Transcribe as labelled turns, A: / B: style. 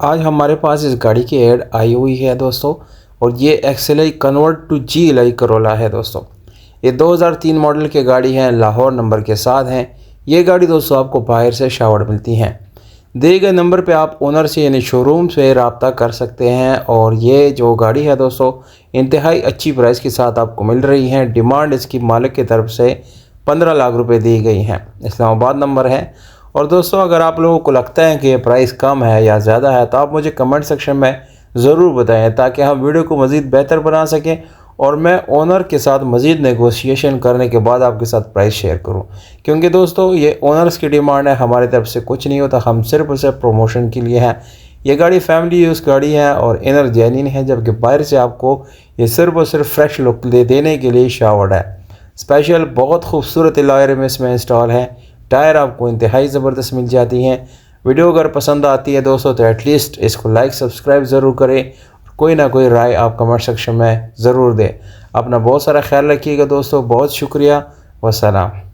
A: आज हमारे पास इस गाड़ी की ऐड आई हुई है दोस्तों। और ये XLI convert to GLI Corolla है दोस्तों। ये 2003 मॉडल की गाड़ी है, लाहौर नंबर के साथ हैं। ये गाड़ी दोस्तों आपको बाहर से शावर्ड मिलती हैं। दिए गए नंबर पे आप ओनर से यानी शोरूम से रब्ता कर सकते हैं। और ये जो गाड़ी है दोस्तों इंतहाई अच्छी प्राइस के साथ आपको मिल रही है। डिमांड इसकी मालिक की तरफ से 15 लाख रुपए दी गई हैं। इस्लामाबाद नंबर है। और दोस्तों अगर आप लोगों को लगता है कि ये प्राइस कम है या ज़्यादा है तो आप मुझे कमेंट सेक्शन में ज़रूर बताएं, ताकि हम वीडियो को मज़ीद बेहतर बना सकें और मैं ओनर के साथ मज़ीद नेगोशिएशन करने के बाद आपके साथ प्राइस शेयर करूं। क्योंकि दोस्तों ये ओनर्स की डिमांड है, हमारी तरफ से कुछ नहीं होता, हम सिर्फ और सिर्फ प्रमोशन के लिए हैं। ये गाड़ी फैमिली यूज़ गाड़ी है और इनर जेन्युइन है, जबकि बाहर से आपको ये सिर्फ और सिर्फ फ्रेश लुक देने के लिए शावर्ड है। स्पेशल बहुत खूबसूरत अलॉय में इसमें इंस्टॉल है। टायर आपको इंतहाई ज़बरदस्त मिल जाती हैं। वीडियो अगर पसंद आती है दोस्तों तो एटलीस्ट इसको लाइक सब्सक्राइब ज़रूर करें। कोई ना कोई राय आप कमेंट सेक्शन में ज़रूर दें। अपना बहुत सारा ख्याल रखिएगा दोस्तों। बहुत शुक्रिया। वस्सलाम।